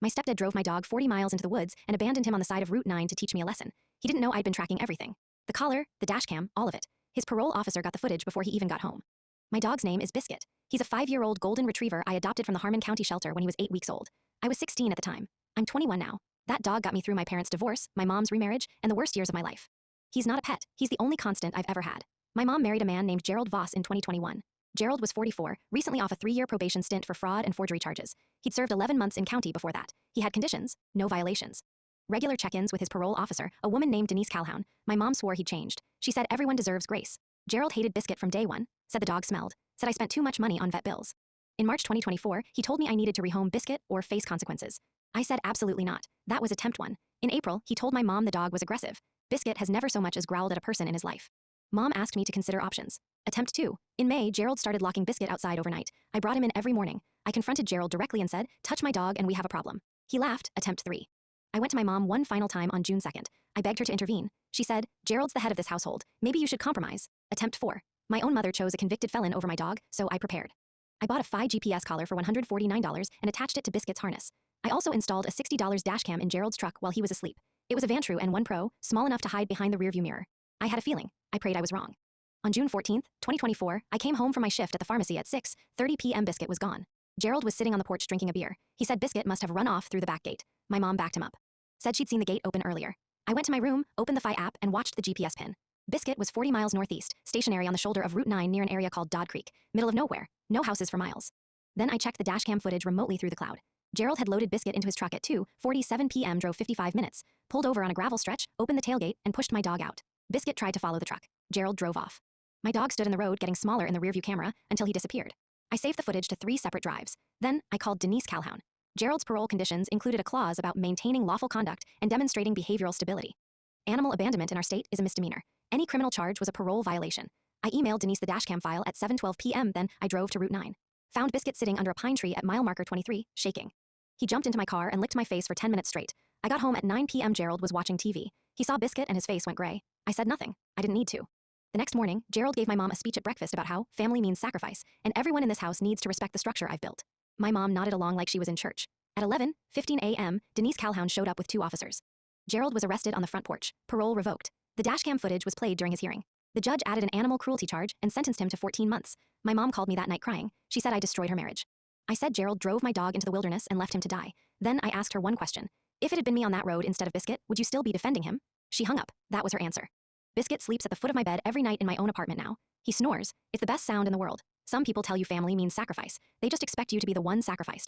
My stepdad drove my dog 40 miles into the woods and abandoned him on the side of Route 9 to teach me a lesson. He didn't know I'd been tracking everything. The collar, the dashcam, all of it. His parole officer got the footage before he even got home. My dog's name is Biscuit. He's a 5-year-old golden retriever I adopted from the Harmon County shelter when he was 8 weeks old. I was 16 at the time. I'm 21 now. That dog got me through my parents' divorce, my mom's remarriage, and the worst years of my life. He's not a pet. He's the only constant I've ever had. My mom married a man named Gerald Voss in 2021. Gerald was 44, recently off a 3-year probation stint for fraud and forgery charges. He'd served 11 months in county before that. He had conditions, no violations. Regular check-ins with his parole officer, a woman named Denise Calhoun. My mom swore he'd changed. She said everyone deserves grace. Gerald hated Biscuit from day one, said the dog smelled, said I spent too much money on vet bills. In March 2024, he told me I needed to rehome Biscuit or face consequences. I said absolutely not. That was attempt 1. In April, he told my mom the dog was aggressive. Biscuit has never so much as growled at a person in his life. Mom asked me to consider options. Attempt 2. In May, Gerald started locking Biscuit outside overnight. I brought him in every morning. I confronted Gerald directly and said, touch my dog and we have a problem. He laughed. Attempt 3. I went to my mom one final time on June 2nd. I begged her to intervene. She said, Gerald's the head of this household. Maybe you should compromise. Attempt 4. My own mother chose a convicted felon over my dog, so I prepared. I bought a 5 GPS collar for $149 and attached it to Biscuit's harness. I also installed a $60 dashcam in Gerald's truck while he was asleep. It was a Vantru N1 Pro, small enough to hide behind the rearview mirror. I had a feeling. I prayed I was wrong. On June 14th, 2024, I came home from my shift at the pharmacy at 6:30 p.m. Biscuit was gone. Gerald was sitting on the porch drinking a beer. He said Biscuit must have run off through the back gate. My mom backed him up. Said she'd seen the gate open earlier. I went to my room, opened the Fi app, and watched the GPS pin. Biscuit was 40 miles northeast, stationary on the shoulder of Route 9 near an area called Dodd Creek, middle of nowhere, no houses for miles. Then I checked the dashcam footage remotely through the cloud. Gerald had loaded Biscuit into his truck at 2:47 p.m., drove 55 minutes, pulled over on a gravel stretch, opened the tailgate, and pushed my dog out. Biscuit tried to follow the truck. Gerald drove off. My dog stood in the road getting smaller in the rearview camera until he disappeared. I saved the footage to 3 separate drives. Then, I called Denise Calhoun. Gerald's parole conditions included a clause about maintaining lawful conduct and demonstrating behavioral stability. Animal abandonment in our state is a misdemeanor. Any criminal charge was a parole violation. I emailed Denise the dashcam file at 7:12 p.m., then I drove to Route 9. Found Biscuit sitting under a pine tree at mile marker 23, shaking. He jumped into my car and licked my face for 10 minutes straight. I got home at 9 p.m. Gerald was watching TV. He saw Biscuit and his face went gray. I said nothing. I didn't need to. The next morning, Gerald gave my mom a speech at breakfast about how family means sacrifice, and everyone in this house needs to respect the structure I've built. My mom nodded along like she was in church. At 11:15 a.m., Denise Calhoun showed up with 2 officers. Gerald was arrested on the front porch, parole revoked. The dashcam footage was played during his hearing. The judge added an animal cruelty charge and sentenced him to 14 months. My mom called me that night crying. She said I destroyed her marriage. I said Gerald drove my dog into the wilderness and left him to die. Then I asked her one question. If it had been me on that road instead of Biscuit, would you still be defending him? She hung up. That was her answer. Biscuit sleeps at the foot of my bed every night in my own apartment now. He snores. It's the best sound in the world. Some people tell you family means sacrifice. They just expect you to be the one sacrificed.